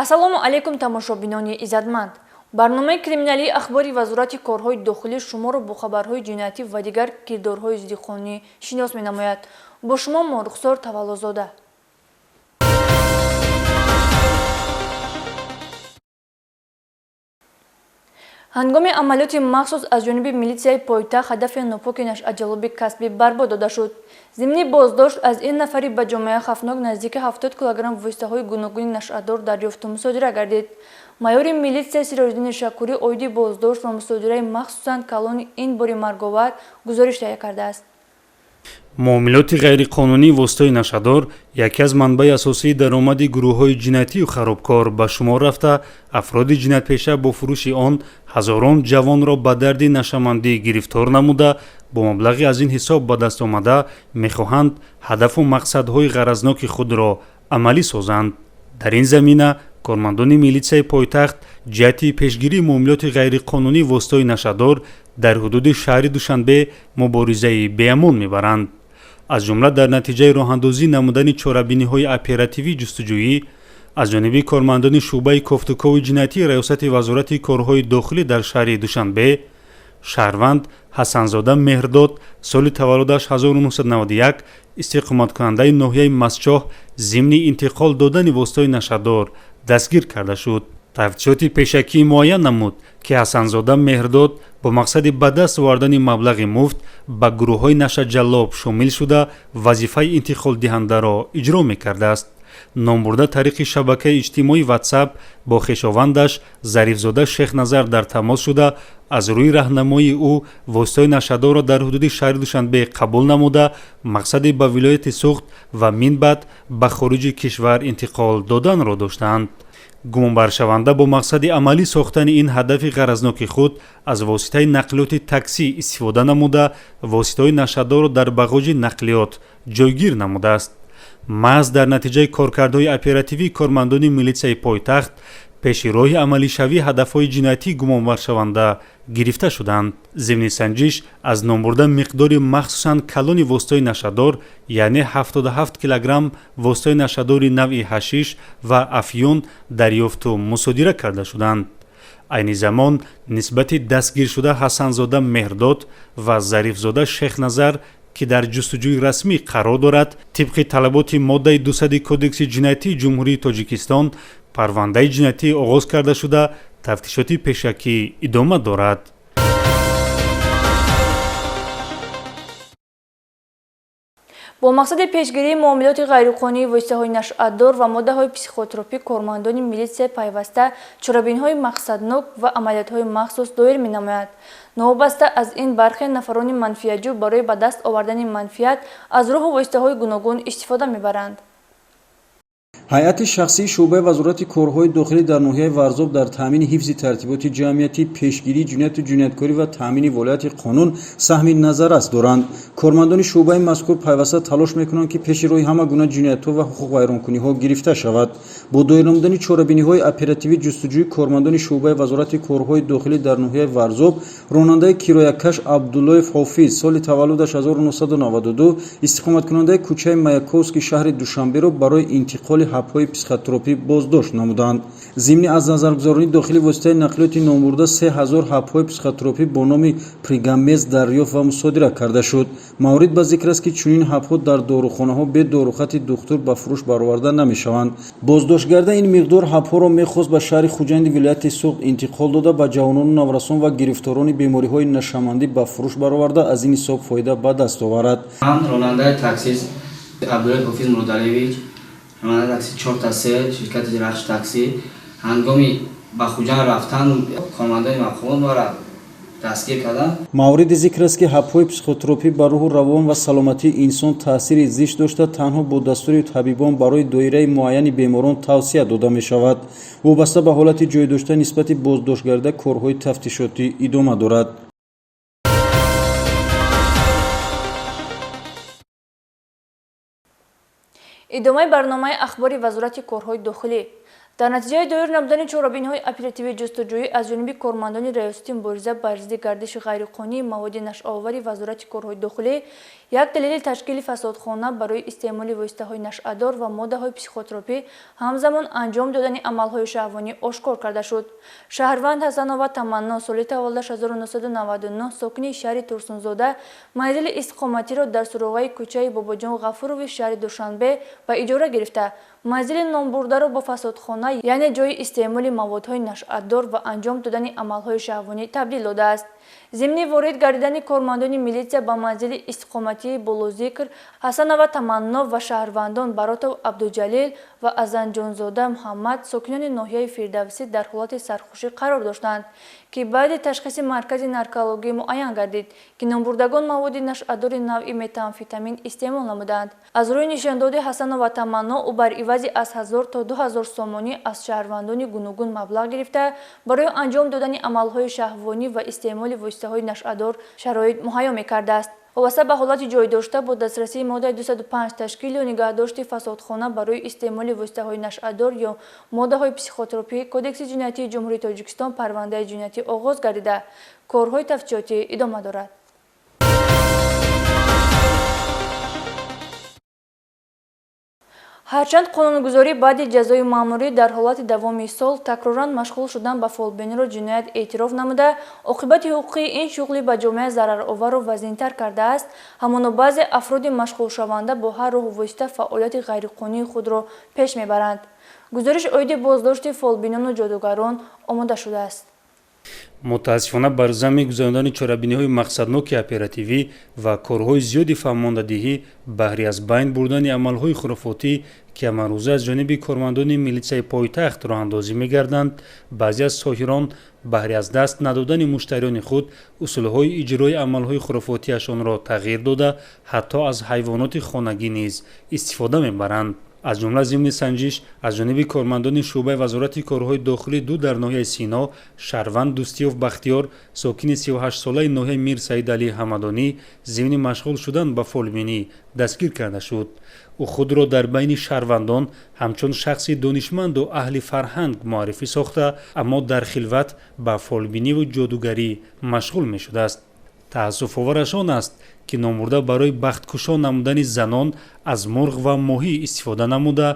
ассалому алейкум тамошобинони иззатманд. барномаи криминалии ахбори вазорати корҳои дохилӣ шуморо бо хабарҳои ҷиноятӣ ва дигар кирдорҳои зидди қонунӣ шинос менамояд. бо шумо мо рухсор таваллузода. ҳангоми амалиёти махсус аз ҷониби милитсияи пойтахт ҳадафи нопоки нашъаҷалоби касбӣ барбод дода шуд. зимни боздошт аз ин нафари ба ҷомеа хафнок наздики 70 килограмм воситаҳои гуногуни нашъатдор дарёфту мусодира гардид. майори милитсия Сироҷиддини Шакурӣ оиди боздошт ва мусодираи махсусан калони ин бори марговар гузориш таҳия кардааст. муомилоти ғайриқонунии воситаи нашъатдор яке аз манбаи асосии даромади гурӯҳҳои ҷиноятию харобкор ба шумор рафта, афроди ҷиноятпеша бо фурӯши он ҳазорон ҷавонро ба дарди нашамандӣ гирифтор намуда, бо маблағи аз ин ҳисоб ба даст омада мехоҳанд ҳадафу мақсадҳои ғаразноки худро амалӣ созанд. дар ин замина кормандони милитсияи пойтахт ҷиҳати пешгирии муомилоти ғайриқонунии воситаи нашъатдор дар ҳудуди шаҳри Душанбе муборизаи беамон мебаранд. аз ҷумла дар натиҷаи роҳандозӣ намудани чорабиниҳои оперативии ҷустуҷӯӣ аз ҷониби кормандони шуъбаи кофтукови ҷиноятии раёсати вазорати корҳои дохилӣ дар шаҳри Душанбе, шаҳрванд Ҳасанзода Меҳрдод соли таваллудаш 1991 истиқоматкунандаи ноҳияи Масчоҳ зимни интиқол додани воситаи нашъатдор дастгир карда шуд. тафтишоти пешакӣ муайян намуд, ки Ҳасанзода Меҳрдод бо мақсади ба даст овардани маблағи муфт ба гурӯҳҳои нашъаҷаллоб шомил шуда вазифаи интиқолдиҳандаро иҷро мекардааст. номбурда тариқи шабакаи иҷтимоии WhatsApp бо хешовандаш Зарифзода Шехназар дар тамос шуда аз рӯи раҳнамоии ӯ воситаи нашъатдорро дар ҳудуди шаҳри Душанбе қабул намуда мақсади ба вилояти Суғд ва минбаъд ба хориҷи кишвар интиқол доданро доштаанд. гумонбаршаванда бо мақсади амалӣ сохтани ин ҳадафи ғаразноки худ аз воситаи нақлиёти таксӣ истифода намуда воситаҳои нашъатдорро дар бағоҷи нақлиёт ҷойгир намудааст. маҳз дар натиҷаи коркардҳои оперативии кормандони милитсияи пойтахт пеши роҳи амалишавии ҳадафҳои ҷиноятии гумонбаршаванда гирифта шуданд. зимни санҷиш аз номбурда миқдори махсусан калони воситаи нашъатдор яъне 77 килограмм воситаи нашъатдори навъи ҳашиш ва афён дарёфту мусодира карда шуданд. айни замон нисбати дастгиршуда Ҳасанзода Меҳрдод ва Зарифзода Шехназар ки дар ҷустуҷӯи расмӣ қарор дорад, тибқи талаботи моддаи 200 кодекси ҷиноятии ҷумҳурии Тоҷикистон парвандаи ҷиноятӣ оғоз карда шуда тафтишоти пешакӣ идома дорад. бо мақсади пешгирии муомилоти ғайриқонунии воситаҳои нашъатдор ва моддаҳои психотропӣ кормандони милитсия пайваста чорабинҳои мақсаднок ва амалиётҳои махсус доир менамояд. новобаста аз ин бархе нафарони манфиатҷӯ барои ба даст овардани манфиат аз роҳу воситаҳои гуногун истифода мебаранд. ҳайати шахсии шуъбаи вазорати корҳои дохилӣ дар ноҳияи Варзоб дар таъмини ҳифзи тартиботи ҷамъиятӣ, пешгирии ҷинояту ҷинояткорӣ ва таъмини волияти қонун саҳми назаррас доранд. кормандони шуъбаи мазкур пайваста талош мекунанд, ки пеши роҳи ҳама гуна ҷиноятҳо ва ҳуқуқвайронкуниҳо гирифта шавад. бо доир намудани чорабиниҳои оперативии ҷустуҷӯи кормандони шуъбаи вазорати корҳои дохилӣ дар ноҳияи Варзоб, ронандаи кироякаш Абдуллоев Ҳофиз соли таваллудаш 1992 истиқоматкунандаи кӯчаи Маяковский шаҳри Душанберо барои интиқоли ҳабҳои психотропӣ боздошт намуданд. зимни аз назаргузаронии дохили воситаи нақлиёти номбурда 3000 ҳабҳои психотропӣ бо номи Пригамез дарёфт ва мусодира карда шуд. маврид ба зикр аст, ки чунин ҳабҳо дар дорухонаҳо бе дорухати духтур ба фурӯш бароварда намешаванд. боздоштгарда ин миқдор ҳабҳоро мехост ба шаҳри Хуҷанди вилояти Суғд интиқол дода ба ҷавонону наврасон ва гирифторони бемориҳои нашамандӣ ба фурӯш бароварда аз ин ҳисоб фоида ба даст оварад. ман ронандаи такси Абдуллоев Ҳофиз Муродалиевич, ронандаи такси 4 ширкати Рахш такси, ҳангоми ба Хуҷанд рафтан кормандони мақомот мара дастгир карданд. мавриди зикр аст, ки ҳабҳои психотропӣ ба рӯҳу равон ва саломатии инсон таъсири зишт дошта танҳо бо дастури табибон барои доираи муайяни беморон тавсия дода мешавад. вобаста ба ҳолати ҷойдошта нисбати боздоштгарда корҳои тафтишотӣ идома дорад. идомаи барномаи ахбори вазорати корҳои дохилӣ. дар натиҷаи доир намудани чорабиниҳои оперативии ҷустуҷӯӣ аз ҷониби кормандони раёсати мубориза ба зидди гардиши ғайриқонунии маводи нашъовари вазорати корҳои дохилӣ як далели ташкили фасодхона барои истеъмоли воситаҳои нашъадор ва моддаҳои психотропӣ ҳамзамон анҷом додани амалҳои шаҳвонӣ ошкор карда шуд. Шаҳрванд Ҳасанова Таманно соли таваллудаш 1999 сокини шаҳри Турсунзода манзили истиқоматиро дар суроғаи кӯчаи Бобоҷон Ғафурови шаҳри Душанбе ба иҷора гирифта, манзили номбурдаро бо фасодхона яъне ҷои истеъмоли маводҳои нашъатдор ва анҷом додани амалҳои шаҳвонӣ табдил додааст. Зимни ворид гардидани кормандони милитсия ба манзили истиқоматии болозикр Ҳасанова Таманно ва шаҳрвандон Баротов Абдуҷалил ва Азанҷонзода Муҳаммад сокинони ноҳияи Фирдавсӣ дар ҳолати сархушӣ қарор доштанд, ки баъди ташхиси маркази наркологӣ муайян гардид, ки номбурдагон маводи нашъатдори навъи метамфетамин истеъмол намуданд. Аз рӯи нишондоди Ҳасанова Таманно ӯ бар ивази аз 1000 то 2000 сомонӣ аз шаҳрвандони гуногун маблағ гирифта барои анҷом додани амалҳои шаҳвонӣ ва истеъмоли воситаҳои нашъатдор шароит муҳайё мекардааст. вобаста ба ҳолати ҷойдошта бо дастрасии моддаи 205 ташкили нигоҳдошти фасодхона барои истеъмоли воситаҳои нашъатдор ё моддаҳои психотропӣ Кодекси ҷиноятии Ҷумҳурии Тоҷикистон парвандаи ҷиноятӣ оғоз гардида, корҳои тафтишотӣ идома дорад. ҳарчанд қонунгузорӣ баъди ҷазои маъмурӣ дар ҳолати давоми сол такроран машғул шудан ба фолбиниро ҷиноят эътироф намуда, оқибати ҳуқуқии ин шуғли ба ҷомеа зарароварро вазнинтар кардааст, ҳамоно баъзе афроди машғулшаванда бо ҳар роҳу восита фаъолияти ғайриқонунии худро пеш мебаранд. гузориш оиди боздошти фолбинону ҷодугарон омода шудааст. мутаассифона бар замми гузарондани чорабиниҳои мақсадноки оперативӣ ва корҳои зиёди фаҳмондадиҳӣ баҳри аз байн бурдани амалҳои хурофотӣ ки амарӯза аз ҷониби кормандони милитсияи пойтахт роҳандозӣ мегарданд, баъзе аз соҳирон баҳри аз даст надодани муштариёни худ усулҳои иҷрои амалҳои хурофотиашонро тағйир дода, ҳатто аз ҳайвоноти хонагӣ низ истифода мебаранд. аз ҷумла зимни санҷиш аз ҷониби кормандони шуъбаи вазорати корҳои дохилӣ ду дар ноҳияи Сино, Шаҳрванд Дӯстиёв Бахтиёр, сокини 38-солаи ноҳияи Мир Саид Алӣ Ҳамадонӣ, зимни машғул шудан ба фолбинӣ дастгир карда шуд. ӯ худро дар байни шаҳрвандон ҳамчун шахси донишманду аҳли фарҳанг муаррифӣ сохта, аммо дар хилват ба фолбиниву ҷодугарӣ машғул мешудааст. таассуфовараш он аст ки номурда барои бахткушо намудани занон аз мурғ ва моҳӣ истифода намуда,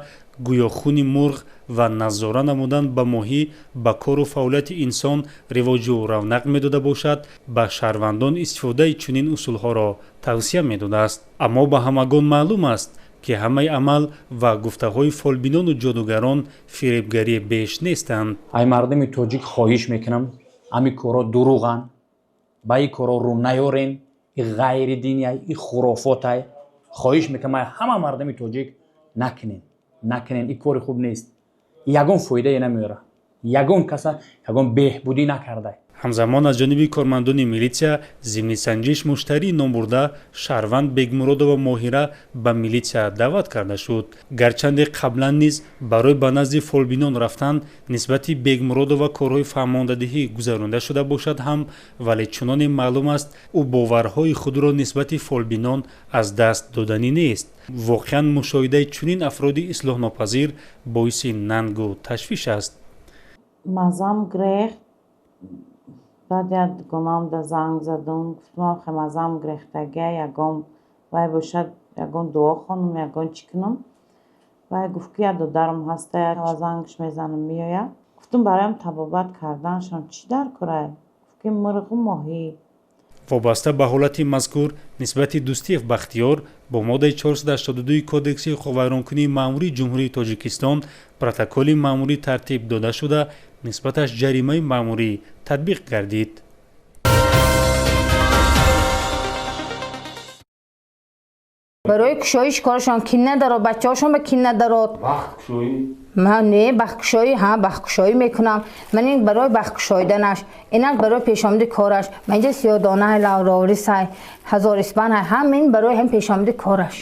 гӯё хуни мурғ ва назора намудан ба моҳӣ ба кору фаъолияти инсон ривоҷу равнақ медода бошад, ба шаҳрвандон истифодаи чунин усулҳоро тавсия медодааст. аммо ба ҳамагон маълум аст ки ҳамаи амал ва гуфтаҳои фолбинону ҷодугарон фиребгарӣ беш нестанд. ай мардуми тоҷик хоҳиш мекунам, ҳами корҳо дурӯғанд, ба ин корҳо рӯ наёрен, ин ғайридиния, ин хурофотай. хоҳиш мекунам ай ҳама мардуми тоҷик накунен, ин кори хуб нест, ягон фоидае намеёрад, ягон каса ягон беҳбудӣ накарда. ҳамзамон аз ҷониби кормандони милитсия зимни санҷиш муштарии номбурда Шаҳрванд Бегмуродова Моҳира ба милитсия даъват карда шуд. гарчанде қаблан низ барои ба назди фолбинон рафтан нисбати Бегмуродова корҳои фаҳмондадиҳӣ гузаронда шуда бошад ҳам, вале чуноне маълум аст ӯ боварҳои худро нисбати фолбинон аз даст доданӣ нест. воқеан мушоҳидаи чунин афроди ислоҳнопазир боиси нангу ташвиш аст. мазам грех баъд гонам да занг задум, гуфтам хемазам грехтага ягон вай бошад, ягон дуо хонум, ягон чӣ кунум. вай гуфт ки я додарам ҳастая ва зангш мезанам меоя. гуфтам бароям табобат карданшон чӣ дар корай? гуфт ки мурғу моҳӣ. вобаста ба ҳолати мазкур нисбати Дӯстиев Бахтиёр бо моддаи 482 Кодекси ҳуқуқвайронкунии маъмурии Ҷумҳурии Тоҷикистон протоколи маъмурӣ тартиб дода шуда нисбаташ ҷаримаи маъмурӣ татбиқ гардид. барои кушоиш корашон кинна дарод, бачаҳошон ба кинна дарод. ман не бахткушоӣ, ҳа бахткушоӣ мекунам. ман ин барои бахткушоиданаш, инак барои пешомиди кораш. ман инҷа сиёдонаи лавроврисай, ҳазориспанай, ҳамин барои ҳам пешомиди кораш.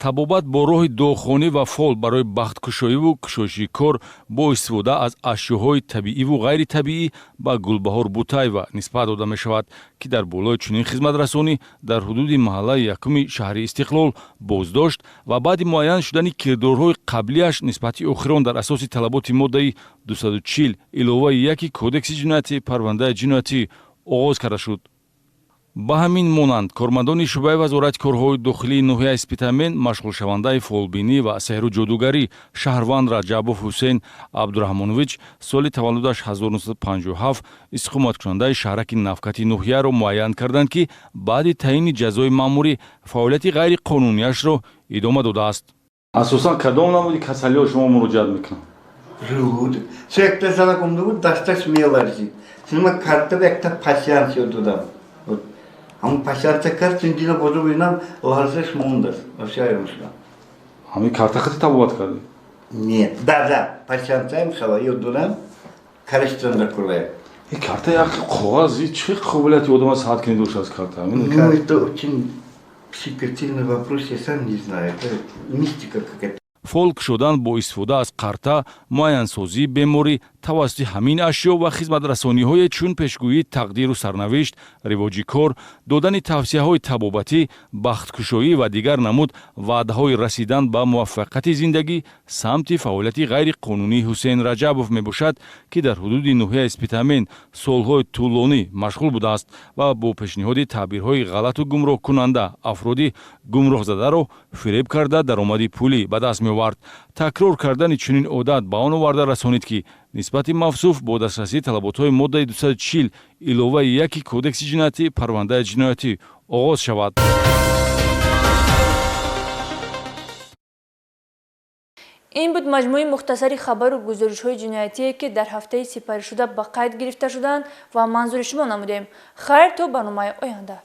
табобат бо роҳи дохонӣ ва фол барои бахткушоиву кушоиши кор бо истифода аз ашёҳои табииву ғайритабиӣ ба Гулбаҳор Бутаева нисбат дода мешавад, ки дар болои чунин хизматрасонӣ дар ҳудуди маҳаллаи якуми шаҳри Истиқлол боздошт ва баъди муайян шудани кирдорҳои қаблияш нисбати охирон дар асоси талаботи моддаи 240 иловаи 1 Кодекси ҷиноятӣ парвандаи ҷиноятӣ оғоз карда шуд. ба ҳамин монанд кормандони шӯъбаи вазорати корҳои дохилии ноҳияи Спитамен машғулшавандаи фолбинӣ ва сеҳру ҷодугарӣ Шаҳрванд Раҷабов Ҳусейн Абдураҳмонович соли таваллудаш 1957 истиқоматкунандаи шаҳраки Навкати ноҳияро муайян карданд, ки баъди таъини ҷазои маъмурӣ фаъолияти ғайриқонунияшро идома додааст. Асосан кадом намуди касалиҳо шумо муроҷиат мекунанд? Жуд. Су একটা জায়গা буд даста смел арзи. Сима карта একটা пасианс ёдудам. Ам пасианса карт синдина бозу бинам ларзеш мондас. Ашаярмушла. Ами карта хати табобат карди? Нет, да, пасианса им хава ёдудам. Кариштанда кулай. И карта як қоғаз, и чӣ қобилияти одам аст ҳад кини дошт аз карта? Ну, это очень щепетильный вопрос, я сам не знаю. Это мистика какая-то. фол кушодан бо истифода аз қарта, муайянсозии беморӣ тавассути ҳамин ашё ва хизматрасониҳое чун пешгӯии тақдиру сарнавишт, ривоҷи кор, додани тавсияҳои табобатӣ, бахткушоӣ ва дигар намуд ваъдаҳои расидан ба муваффақияти зиндагӣ самти фаъолияти ғайриқонунии Ҳусейн Раҷабов мебошад, ки дар ҳудуди ноҳияи Спитамен солҳои тӯлонӣ машғул будааст ва бо пешниҳоди таъбирҳои ғалату гумроҳкунанда афроди гумроҳзадаро фиреб карда даромади пулӣ ба даст меовард. Такрор кардани чунин одат ба он оварда расонид, ки нисбати мавсуф бо дастрасии талаботҳои моддаи 240 иловаи 1 Кодекси ҷиноятӣ парвандаи ҷиноятӣ оғоз шавад. ин буд маҷмӯи мухтасари хабару гузоришҳои ҷиноятие, ки дар ҳафтаи сипаришуда ба қайд гирифта шуданд ва манзури шумо намудем. Хайр то барномаи оянда.